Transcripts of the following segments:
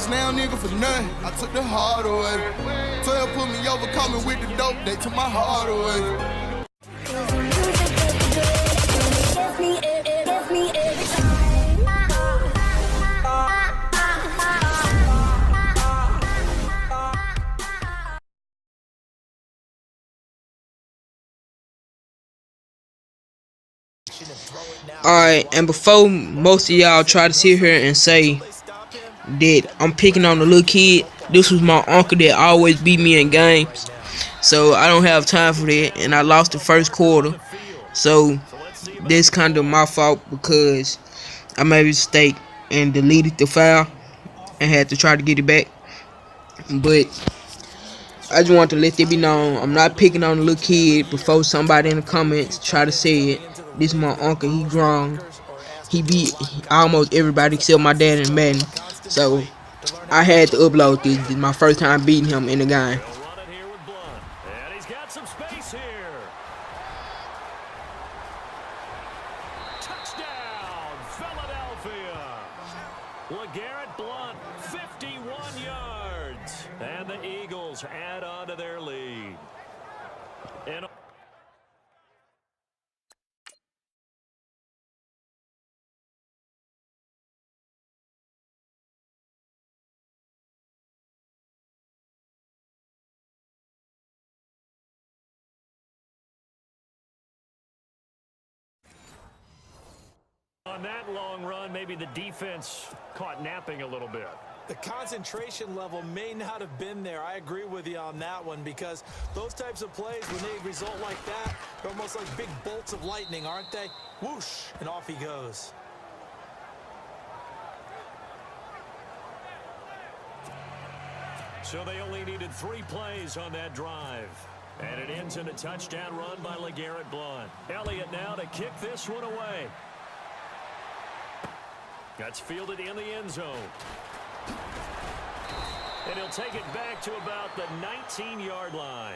slam nigga for nothing. I took the hard away. 12 put me over, coming with the dope. They took my heart away. Alright, and before most of y'all try to sit here and say that I'm picking on the little kid, this was my uncle that always beat me in games. So I don't have time for that, and I lost the first quarter. So that's kind of my fault because I made a mistake and deleted the file and had to try to get it back. But I just want to let it be known, I'm not picking on the little kid before somebody in the comments try to say it. This is my uncle, he grown. He beat almost everybody except my dad and Madden. So I had to upload this. This is my first time beating him in the game. And he's got some space here. Touchdown, Philadelphia. LeGarrette Blount, 51 yards. And the Eagles add on to their lead. And on that long run, maybe the defense caught napping a little bit. The concentration level may not have been there. I agree with you on that one because those types of plays, when they result like that, they're almost like big bolts of lightning, aren't they? Whoosh, and off he goes. So they only needed 3 plays on that drive. And it ends in a touchdown run by LeGarrette Blount. Elliott now to kick this one away. That's fielded in the end zone. And he'll take it back to about the 19-yard line.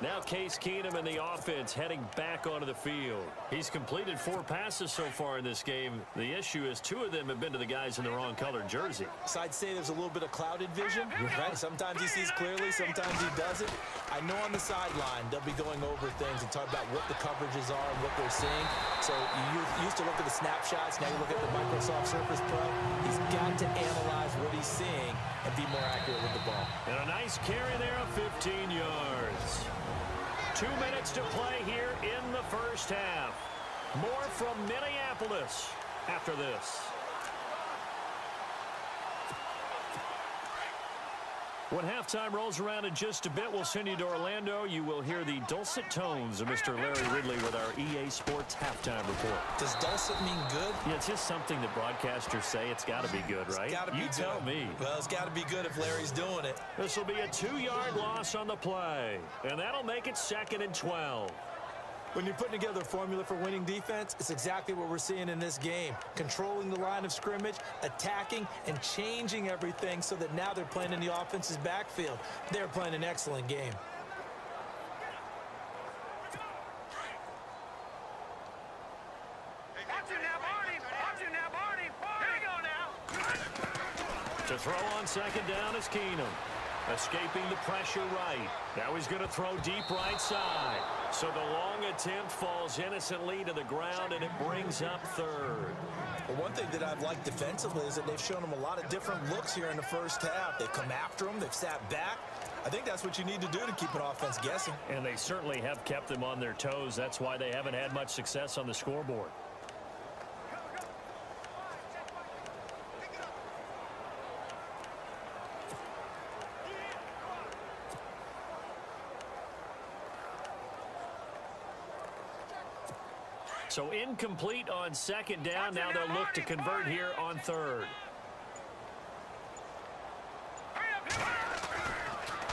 Now Case Keenum and the offense heading back onto the field. He's completed 4 passes so far in this game. The issue is 2 of them have been to the guys in the wrong colored jersey. So I'd say there's a little bit of clouded vision, right? Sometimes he sees clearly, sometimes he doesn't. I know on the sideline they'll be going over things and talk about what the coverages are and what they're seeing. So you used to look at the snapshots, now you look at the Microsoft Surface Pro. He's got to analyze what he's seeing and be more accurate with the ball. And a nice carry there of 15 yards. 2 minutes to play here in the first half. More from Minneapolis after this. When halftime rolls around in just a bit, we'll send you to Orlando. You will hear the dulcet tones of Mr. Larry Ridley with our EA Sports halftime report. Does dulcet mean good? Yeah, it's just something that broadcasters say. It's got to be good, right? It's got to be you tell me. Well, it's got to be good if Larry's doing it. This will be a 2-yard loss on the play, and that'll make it 2nd and 12. When you're putting together a formula for winning defense, it's exactly what we're seeing in this game. Controlling the line of scrimmage, attacking, and changing everything so that now they're playing in the offense's backfield. They're playing an excellent game. To throw on 2nd down is Keenum. Escaping the pressure right. Now he's going to throw deep right side. So the long attempt falls innocently to the ground, and it brings up 3rd. Well, one thing that I've liked defensively is that they've shown him a lot of different looks here in the first half. They've come after him. They've sat back. I think that's what you need to do to keep an offense guessing. And they certainly have kept them on their toes. That's why they haven't had much success on the scoreboard. So incomplete on 2nd down. Now they'll look to convert here on 3rd.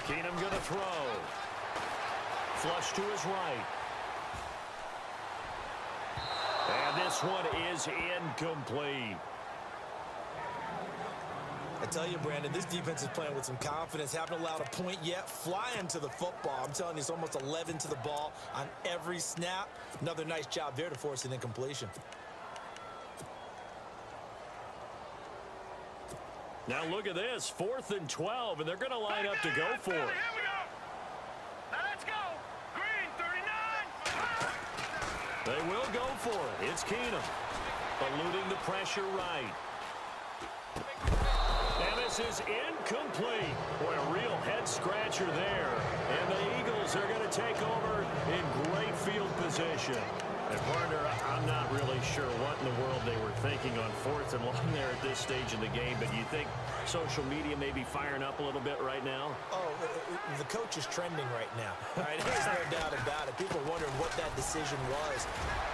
Keenum going to throw. Flush to his right. And this one is incomplete. I tell you, Brandon, this defense is playing with some confidence. Haven't allowed a point yet. Flying to the football. I'm telling you, it's almost 11 to the ball on every snap. Another nice job there to force an incompletion. Now look at this, 4th and 12, and they're going to line up to go for it. Here we go. Now let's go. Green, 39. They will go for it. It's Keenum, eluding the pressure right. And this is incomplete. Boy, a real head-scratcher there. And the Eagles are going to take over in great field position. And, partner, I'm not really sure what in the world they were thinking on 4th and long there at this stage of the game, but you think social media may be firing up a little bit right now? Oh, the coach is trending right now. All right, there's no doubt about it. People are wondering what that decision was.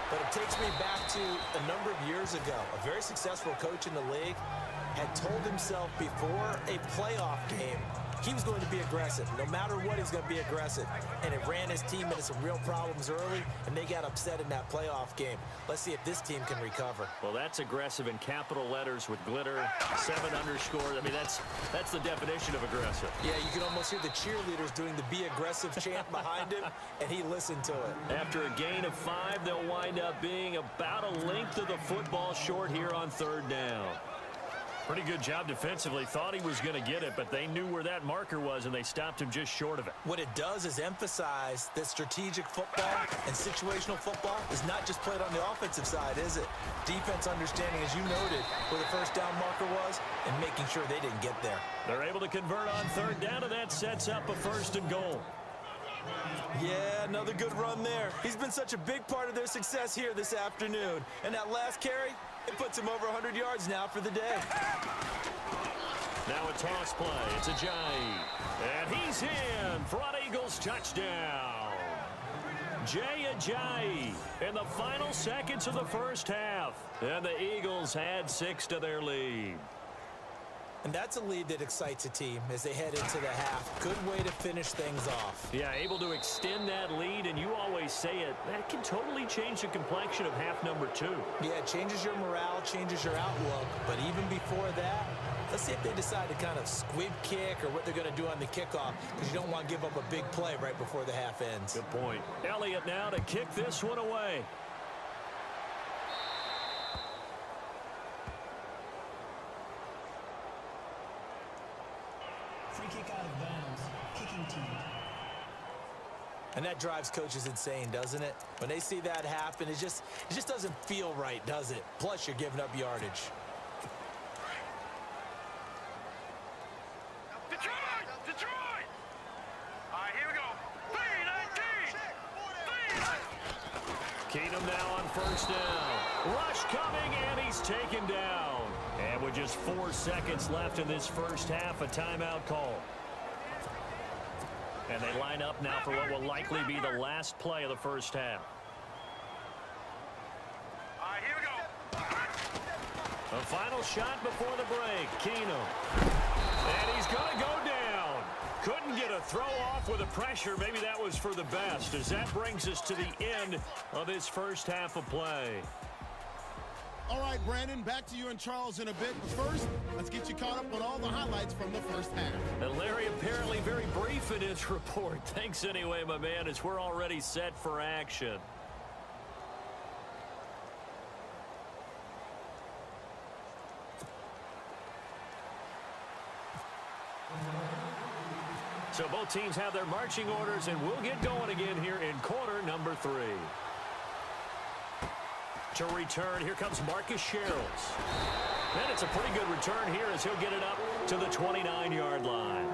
But it takes me back to a number of years ago. A very successful coach in the league had told himself before a playoff game he was going to be aggressive. No matter what, he's going to be aggressive. And it ran his team into some real problems early, and they got upset in that playoff game. Let's see if this team can recover. Well, that's aggressive in capital letters with glitter, 7 underscores. I mean, that's the definition of aggressive. Yeah, you can almost hear the cheerleaders doing the "Be Aggressive" chant behind him, and he listened to it. After a gain of 5, they'll wind up being about a length of the football short here on 3rd down. Pretty good job defensively. Thought he was going to get it, but they knew where that marker was, and they stopped him just short of it. What it does is emphasize that strategic football and situational football is not just played on the offensive side, is it? Defense understanding, as you noted, where the first down marker was and making sure they didn't get there. They're able to convert on 3rd down, and that sets up a 1st and goal. Yeah, another good run there. He's been such a big part of their success here this afternoon. And that last carry, it puts him over 100 yards now for the day. Now a toss play. It's Ajayi. And he's in for an Eagles touchdown. Jay Ajayi in the final seconds of the first half. And the Eagles add 6 to their lead. And that's a lead that excites a team as they head into the half. Good way to finish things off. Yeah, able to extend that lead, and you always say it, that can totally change the complexion of half number 2. Yeah, it changes your morale, changes your outlook. But even before that, let's see if they decide to kind of squib kick or what they're going to do on the kickoff, because you don't want to give up a big play right before the half ends. Good point. Elliott now to kick this one away. Free kick out of bounds. Kicking team. And that drives coaches insane, doesn't it? When they see that happen, it just doesn't feel right, does it? Plus, you're giving up yardage. Detroit! Detroit! All right, here we go. 3-19. Keenum now on 1st down. Rush coming, and he's taken down. And with just 4 seconds left in this first half, a timeout call. And they line up now for what will likely be the last play of the first half. All right, here we go. A final shot before the break. Keenum. And he's going to go down. Couldn't get a throw off with the pressure. Maybe that was for the best, as that brings us to the end of this first half of play. All right, Brandon, back to you and Charles in a bit. But first, let's get you caught up on all the highlights from the first half. And Larry apparently very brief in his report. Thanks anyway, my man, as we're already set for action. So both teams have their marching orders, and we'll get going again here in quarter number 3. To return, here comes Marcus Sherrills. And it's a pretty good return here as he'll get it up to the 29-yard line.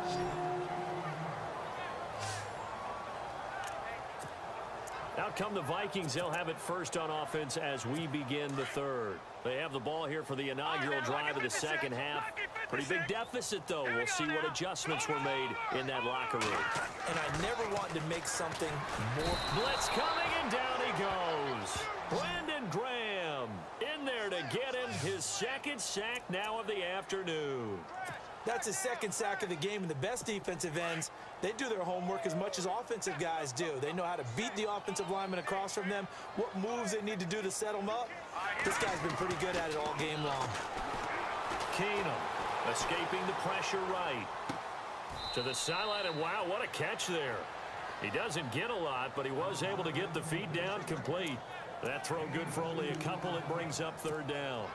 Out come the Vikings. They'll have it first on offense as we begin the 3rd. They have the ball here for the inaugural drive of the second half. Pretty big deficit, though. We'll see what adjustments were made in that locker room. And I never wanted to make something more. Blitz coming, and down he goes. Brandon Graham in there to get him his 2nd sack now of the afternoon. That's his 2nd sack of the game, and the best defensive ends, they do their homework as much as offensive guys do. They know how to beat the offensive lineman across from them, what moves they need to do to set them up. This guy's been pretty good at it all game long. Keenum escaping the pressure right. To the sideline, and wow, what a catch there. He doesn't get a lot, but he was able to get the feed down complete. That throw good for only a couple. It brings up 3rd down.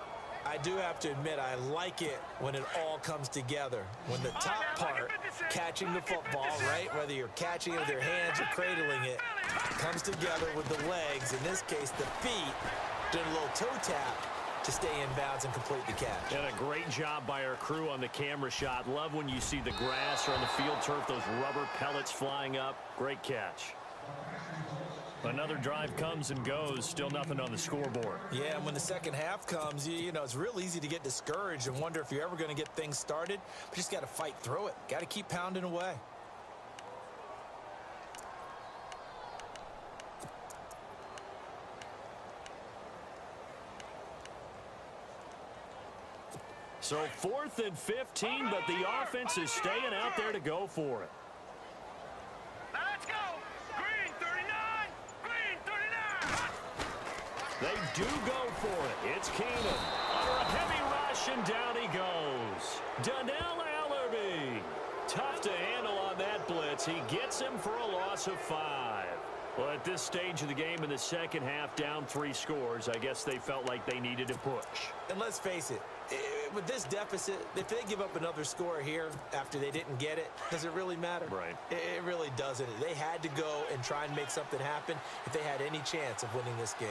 I do have to admit, I like it when it all comes together. When the top part, catching the football, right, whether you're catching it with your hands or cradling it, comes together with the legs, in this case the feet, doing a little toe tap to stay in bounds and complete the catch. And a great job by our crew on the camera shot. Love when you see the grass or on the field turf, those rubber pellets flying up. Great catch. Another drive comes and goes, still nothing on the scoreboard. Yeah, and when the second half comes, you know, it's real easy to get discouraged and wonder if you're ever going to get things started. But you just got to fight through it. Got to keep pounding away. So 4th and 15, but the offense is staying out there to go for it. Let's go. Green 39. Green 39. They do go for it. It's Keenum. Under a heavy rush, and down he goes. Donnell Allerby. Tough to handle on that blitz. He gets him for a loss of 5. Well, at this stage of the game in the second half, down 3 scores, I guess they felt like they needed to push. And let's face it, with this deficit, if they give up another score here after they didn't get it, does it really matter? Right. It really doesn't. They had to go and try and make something happen if they had any chance of winning this game.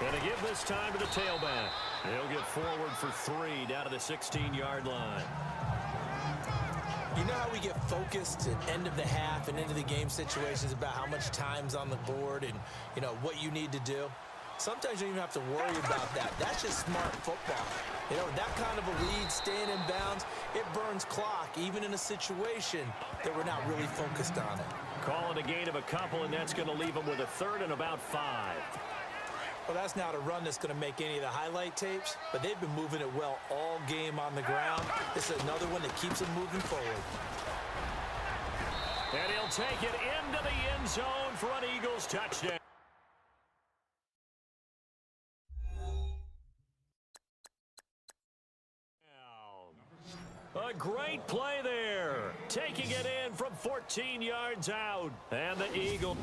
Going to give this time to the tailback. He'll get forward for 3 down to the 16-yard line. You know how we get focused at end of the half and into the game situations about how much time's on the board and, you know, what you need to do? Sometimes you don't even have to worry about that. That's just smart football. You know, that kind of a lead, staying in bounds, it burns clock, even in a situation that we're not really focused on it. Calling a gain of a couple, and that's going to leave them with a 3rd and about 5. Well, that's not a run that's going to make any of the highlight tapes, but they've been moving it well all game on the ground. This is another one that keeps them moving forward. And he'll take it into the end zone for an Eagles touchdown. A great play there. Taking it in from 14 yards out. And the Eagles.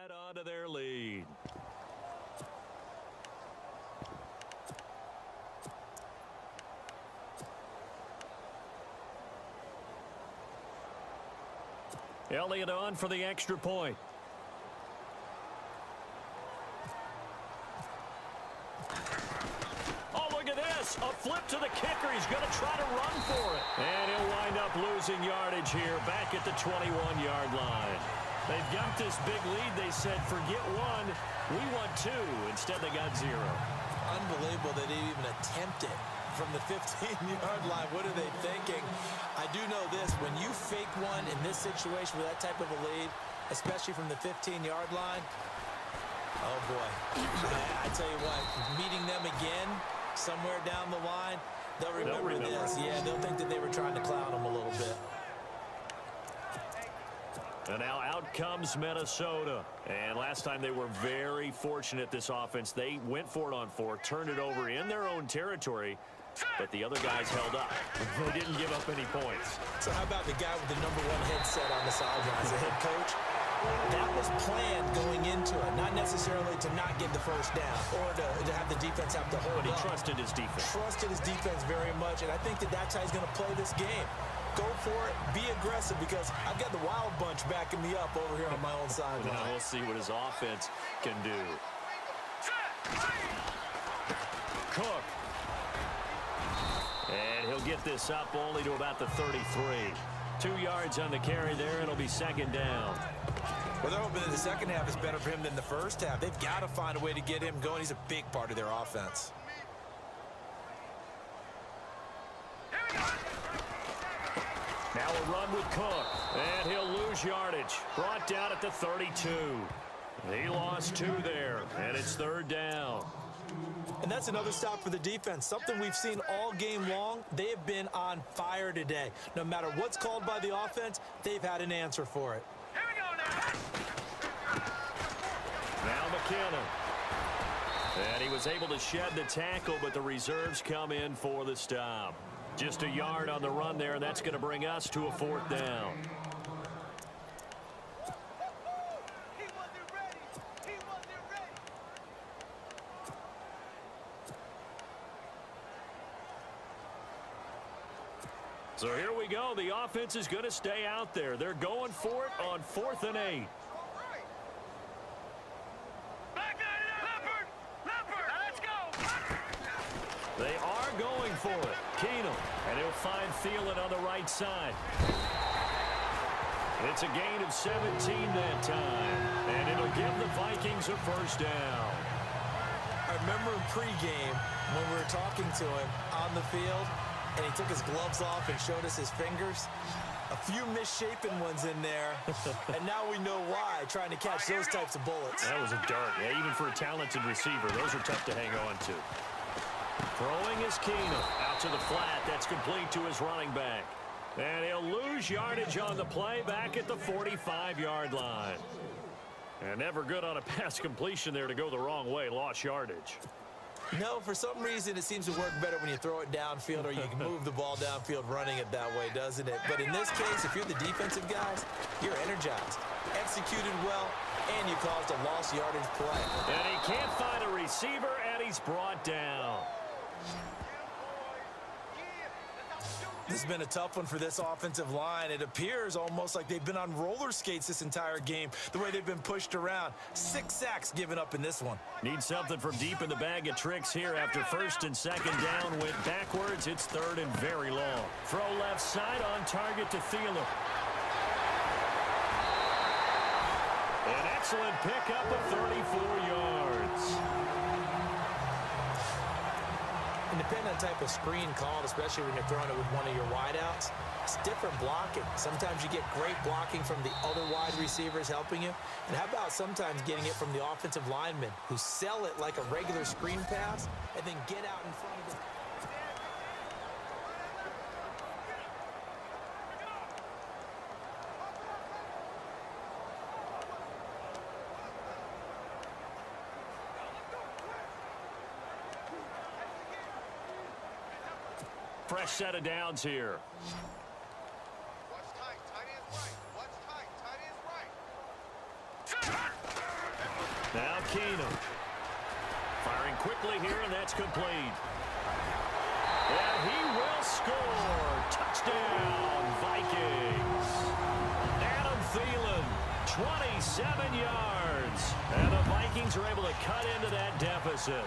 Add on to their lead. Elliott on for the extra point. Oh, look at this. A flip to the kicker. He's going to try to run for it. And he'll wind up losing yardage here back at the 21-yard line. They've got this big lead. They said, forget 1, we want 2. Instead, they got 0. Unbelievable that they even attempt it from the 15-yard line. What are they thinking? I do know this. When you fake one in this situation with that type of a lead, especially from the 15-yard line, oh, boy. I tell you what, meeting them again somewhere down the line, they'll remember this. Yeah, they'll think that they were trying to clown them a little bit. And now out comes Minnesota. And last time they were very fortunate, this offense. They went for it on 4, turned it over in their own territory, but the other guys held up. They didn't give up any points. So how about the guy with the #1 headset on the sidelines, the head coach? That was planned going into it, not necessarily to not get the first down or to have the defense have to hold But he up. trusted his defense. Trusted his defense very much, and I think that's how he's going to play this game. Go for it, be aggressive, because I've got the Wild Bunch backing me up over here on my own sideline. Now we'll see what his offense can do. Cook. And he'll get this up only to about the 33. 2 yards on the carry there. It'll be second down. Well, they're hoping that the second half is better for him than the first half. They've got to find a way to get him going. He's a big part of their offense. Now a run with Cook, and he'll lose yardage. Brought down at the 32. He lost 2 there, and it's third down. And that's another stop for the defense. Something we've seen all game long. They have been on fire today. No matter what's called by the offense, they've had an answer for it. Here we go now. Now McKinnon. And he was able to shed the tackle, but the reserves come in for the stop. Just a yard on the run there, and that's going to bring us to a 4th down. He wasn't ready. He wasn't ready. So here we go. The offense is going to stay out there. They're going for it on 4th and 8. Back at it. Leopard. Leopard. Now let's go. They are going for it. Keenum, and he'll find Thielen on the right side. It's a gain of 17 that time, and it'll give the Vikings a first down. I remember in pregame when we were talking to him on the field, and he took his gloves off and showed us his fingers. A few misshapen ones in there, and now we know why, trying to catch those types of bullets. That was a dart. Yeah, even for a talented receiver, those are tough to hang on to. Throwing is Keenum out to the flat. That's complete to his running back. And he'll lose yardage on the play back at the 45-yard line. And never good on a pass completion there to go the wrong way. Lost yardage. No, for some reason it seems to work better when you throw it downfield or you can move the ball downfield running it that way, doesn't it? But in this case, if you're the defensive guys, you're energized, executed well, and you caused a lost yardage play. And he can't find a receiver, and he's brought down. This has been a tough one for this offensive line. It appears almost like they've been on roller skates this entire game, the way they've been pushed around. 6 sacks given up in this one. Need something from deep in the bag of tricks here after first and second down went backwards. It's third and very long. Throw left side on target to Thielen. An excellent pickup of 34 yards. And depending on the type of screen called, especially when you're throwing it with one of your wideouts, it's different blocking. Sometimes you get great blocking from the other wide receivers helping you. And how about sometimes getting it from the offensive linemen who sell it like a regular screen pass and then get out in front of it. Fresh set of downs here. Watch tight. Tight end's right. Watch tight. Tight end's right. Now Keenum. Firing quickly here, and that's complete. And he will score. Touchdown, Vikings. Adam Thielen, 27 yards. And the Vikings are able to cut into that deficit.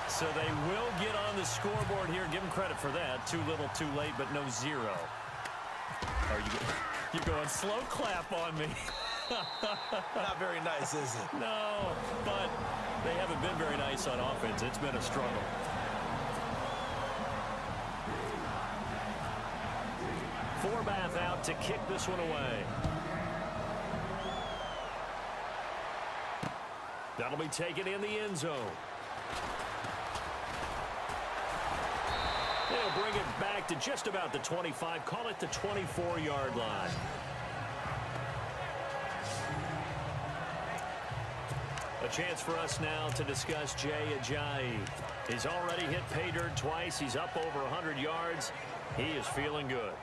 So they will get on the scoreboard here. Give them credit for that. Too little, too late, but no zero. You're going slow clap on me. Not very nice, is it? No, but they haven't been very nice on offense. It's been a struggle. Forbath out to kick this one away. That'll be taken in the end zone. They'll bring it back to just about the 25. Call it the 24-yard line. chance for us now to discuss Jay Ajayi. He's already hit pay dirt twice. He's up over 100 yards. He is feeling good.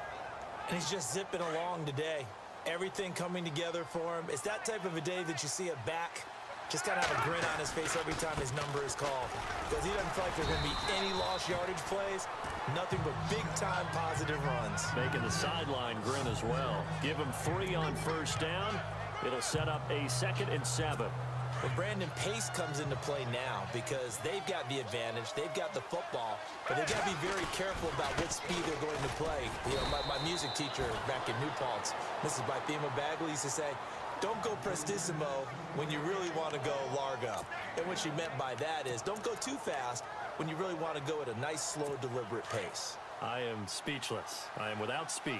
And he's just zipping along today. Everything coming together for him. It's that type of a day that you see a back just kind of have a grin on his face every time his number is called. Because he doesn't feel like there's going to be any lost yardage plays. Nothing but big-time positive runs. Making the sideline grin as well. Give him 3 on first down. It'll set up a 2nd and 7. Well, Brandon, pace comes into play now because they've got the advantage. They've got the football, but they've got to be very careful about what speed they're going to play. You know, my music teacher back in New Paltz, Mrs. Bythema Bagley, used to say, don't go prestissimo when you really want to go largo. And what she meant by that is don't go too fast when you really want to go at a nice, slow, deliberate pace. I am speechless. I am without speech.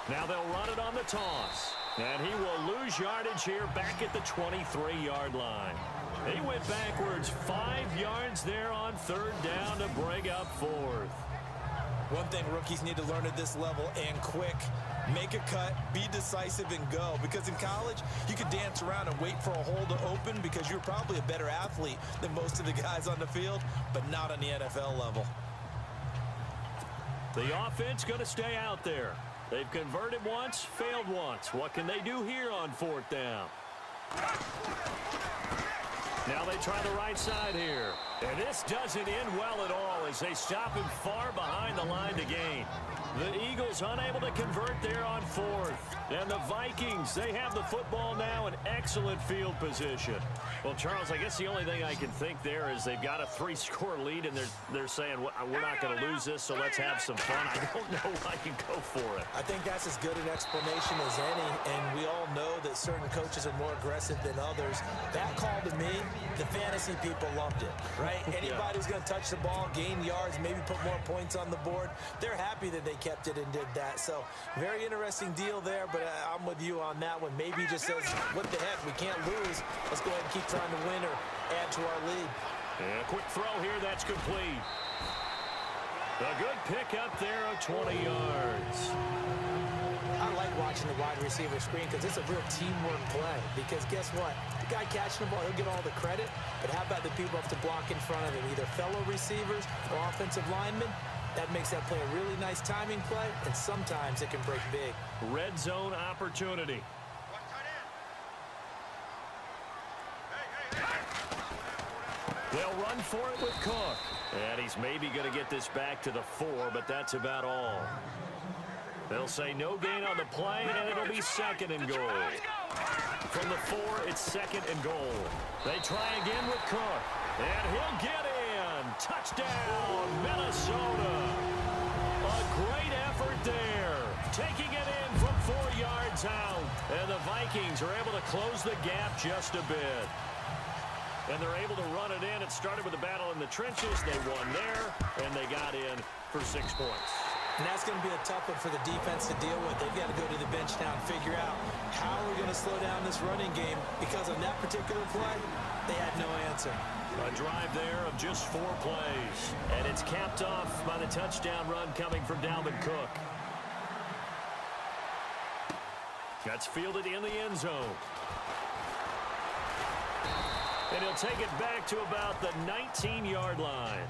Now they'll run it on the toss. And he will lose yardage here back at the 23-yard line. He went backwards 5 yards there on 3rd down to bring up 4th. One thing rookies need to learn at this level, and quick, make a cut, be decisive, and go. Because in college, you could dance around and wait for a hole to open because you're probably a better athlete than most of the guys on the field, but not on the NFL level. The offense going to stay out there. They've converted once, failed once. What can they do here on 4th down? Now they try the right side here. And this doesn't end well at all as they stop him far behind the line to gain. The Eagles unable to convert there on 4th. And the Vikings, they have the football now in excellent field position. Well, Charles, I guess the only thing I can think there is they've got a 3-score lead, and they're saying, we're not going to lose this, so let's have some fun. I don't know why you go for it. I think that's as good an explanation as any, and we all know that certain coaches are more aggressive than others. That call to me, the fantasy people loved it, right? Anybody who's going to touch the ball, gain yards, maybe put more points on the board, they're happy that they kept it and did that. So very interesting deal there, but I'm with you on that one. Maybe he just says, what the heck, we can't lose. Let's go ahead and keep trying to win or add to our lead. And a quick throw here, that's complete. A good pickup there of 20 yards. I like watching the wide receiver screen because it's a real teamwork play. Because guess what? The guy catching the ball, he'll get all the credit. But how about the people have to block in front of him, either fellow receivers or offensive linemen? That makes that play a really nice timing play, and sometimes it can break big. Red zone opportunity. They'll run for it with Cook. And he's maybe going to get this back to the 4, but that's about all. They'll say no gain on the play, and it'll be 2nd and goal. From the 4, it's 2nd and goal. They try again with Cook. And he'll get in. Touchdown, Minnesota. A great effort there. Taking it in from 4 yards out. And the Vikings are able to close the gap just a bit. And they're able to run it in. It started with a battle in the trenches. They won there, and they got in for 6 points. And that's going to be a tough one for the defense to deal with. They've got to go to the bench now and figure out how are we going to slow down this running game, because on that particular play, they had no answer. A drive there of just 4 plays. And it's capped off by the touchdown run coming from Dalvin Cook. That's fielded in the end zone. And he'll take it back to about the 19-yard line.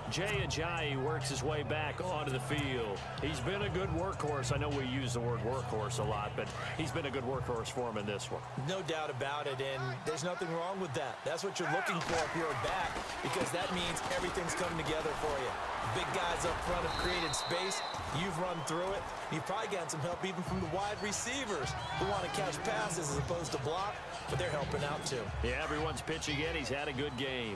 Jay Ajayi works his way back onto the field. He's been a good workhorse. I know we use the word workhorse a lot, but he's been a good workhorse for him in this one. No doubt about it, and there's nothing wrong with that. That's what you're looking for if you're a back, because that means everything's coming together for you. Big guys up front have created space. You've run through it. You've probably gotten some help even from the wide receivers who want to catch passes as opposed to block, but they're helping out too. Yeah, everyone's pitching in. He's had a good game.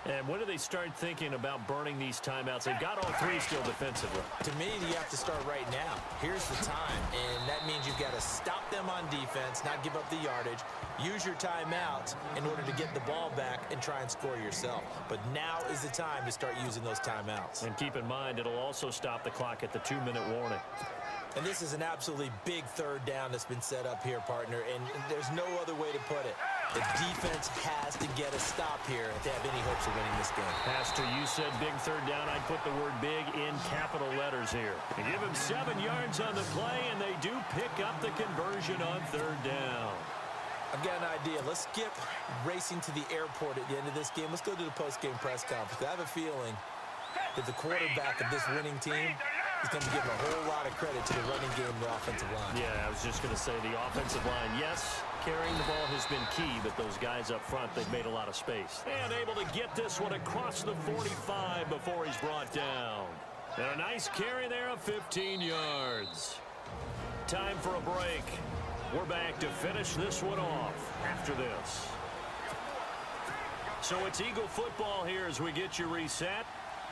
And when do they start thinking about burning these timeouts? They've got all 3 still defensively. To me, you have to start right now. Here's the time, and that means you've got to stop them on defense, not give up the yardage, use your timeouts in order to get the ball back and try and score yourself. But now is the time to start using those timeouts. And keep in mind, it'll also stop the clock at the 2-minute warning. And this is an absolutely big 3rd down that's been set up here, partner, and there's no other way to put it. The defense has to get a stop here if they have any hopes of winning this game. Pastor, you said big third down. I'd put the word big in capital letters here. And give him 7 yards on the play, and they do pick up the conversion on third down. I've got an idea. Let's skip racing to the airport at the end of this game. Let's go to the post-game press conference. I have a feeling that the quarterback of this winning team is going to give a whole lot of credit to the running game and the offensive line. Yeah, I was just going to say the offensive line, yes, carrying the ball has been key, but those guys up front, they've made a lot of space. And able to get this one across the 45 before he's brought down. And a nice carry there of 15 yards. Time for a break. We're back to finish this one off after this. So it's Eagle football here as we get you reset.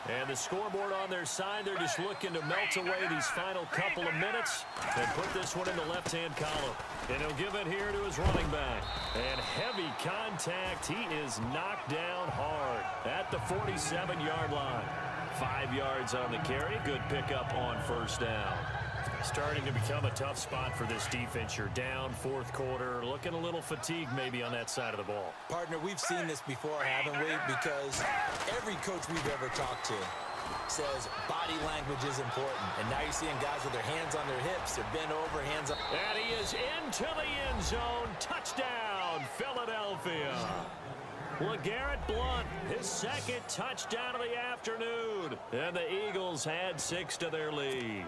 And the scoreboard on their side, they're just looking to melt away these final couple of minutes and put this one in the left-hand column. And he'll give it here to his running back. And heavy contact. He is knocked down hard at the 47-yard line. 5 yards on the carry. Good pickup on first down. Starting to become a tough spot for this defense. You're down fourth quarter, looking a little fatigued maybe on that side of the ball. Partner, we've seen this before, haven't we? Because every coach we've ever talked to says body language is important. And now you're seeing guys with their hands on their hips. They're bent over, hands up. And he is into the end zone. Touchdown, Philadelphia. LeGarrette Blount, his second touchdown of the afternoon. And the Eagles had 6 to their lead.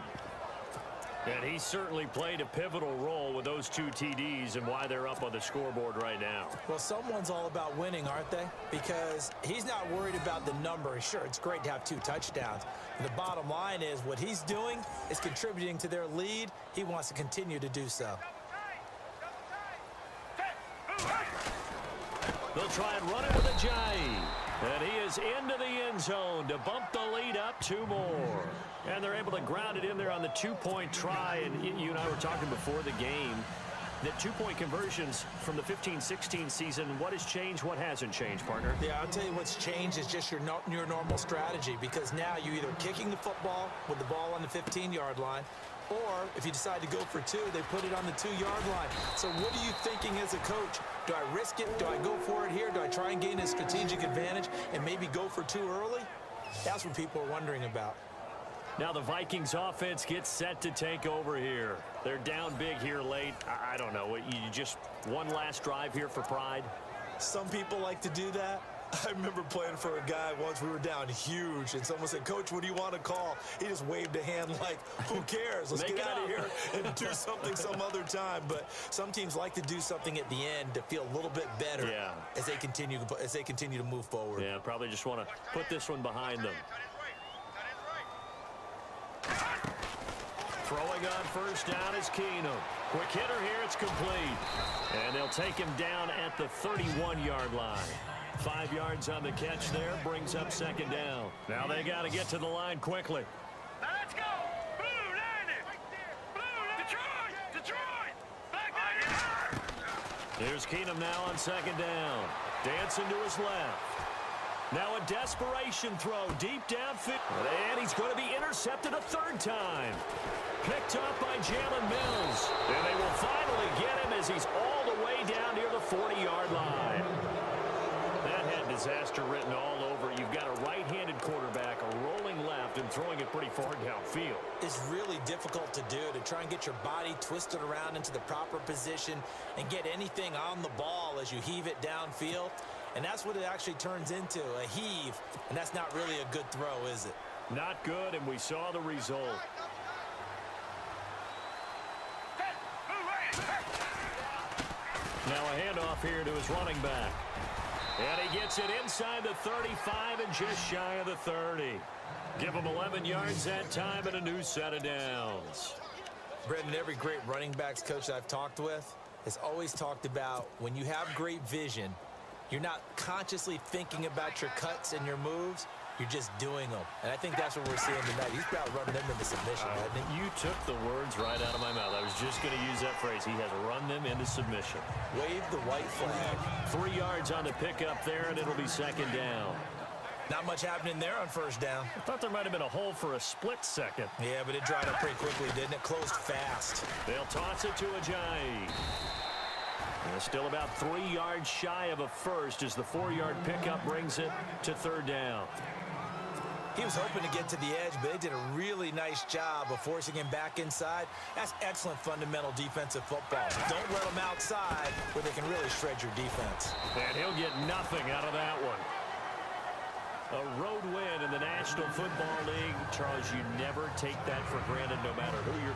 And he certainly played a pivotal role with those 2 TDs and why they're up on the scoreboard right now. Well, someone's all about winning, aren't they? Because he's not worried about the number. Sure, it's great to have 2 touchdowns. But the bottom line is what he's doing is contributing to their lead. He wants to continue to do so. They'll try and run it with Ajayi. And he is into the end zone to bump the lead up 2 more. And they're able to ground it in there on the 2-point try. And you and I were talking before the game that 2-point conversions from the 15-16 season, what has changed, what hasn't changed, partner? Yeah, I'll tell you what's changed is just your normal strategy, because now you're either kicking the football with the ball on the 15-yard line, or if you decide to go for 2, they put it on the 2-yard line. So what are you thinking as a coach? Do I risk it? Do I go for it here? Do I try and gain a strategic advantage and maybe go for 2 early? That's what people are wondering about. Now the Vikings offense gets set to take over here. They're down big here late. I don't know. You just one last drive here for pride? Some people like to do that. I remember playing for a guy once. We were down huge, and someone said, "Coach, what do you want to call?" He just waved a hand like, who cares? Let's get out of here and do something some other time. But some teams like to do something at the end to feel a little bit better as they continue to move forward. Yeah, probably just want to put this one behind them. Throwing on first down is Keenum. Quick hitter here, it's complete. And they'll take him down at the 31-yard line. 5 yards on the catch there, brings up second down. Now they got to get to the line quickly. Now let's go. Blue landed. Blue, Detroit. Back there. Here's Keenum now on second down. Dancing to his left. Now a desperation throw deep downfield. And he's going to be intercepted a 3rd time. Picked up by Jalen Mills. And they will finally get him as he's all the way down near the 40-yard line. That had disaster written all over. You've got a right-handed quarterback, a rolling left, and throwing it pretty far downfield. It's really difficult to do, to try and get your body twisted around into the proper position and get anything on the ball as you heave it downfield. And that's what it actually turns into, a heave. And that's not really a good throw, is it? Not good, and we saw the result. Now a handoff here to his running back. And he gets it inside the 35 and just shy of the 30. Give him 11 yards that time and a new set of downs. Brendan, every great running backs coach that I've talked with has always talked about when you have great vision, you're not consciously thinking about your cuts and your moves. You're just doing them. And I think that's what we're seeing tonight. He's about running them into submission, hasn't he? You took the words right out of my mouth. I was just going to use that phrase. He has run them into submission. Wave the white flag. 3 yards on the pickup there, and it'll be second down. Not much happening there on first down. I thought there might have been a hole for a split second. Yeah, but it dried up pretty quickly, didn't it? Closed fast. They'll toss it to Ajayi. Still about 3 yards shy of a first as the 4-yard pickup brings it to 3rd down. He was hoping to get to the edge, but they did a really nice job of forcing him back inside. That's excellent fundamental defensive football. Don't let him outside where they can really shred your defense. And he'll get nothing out of that one. A road win in the National Football League. Charles, you never take that for granted no matter who you're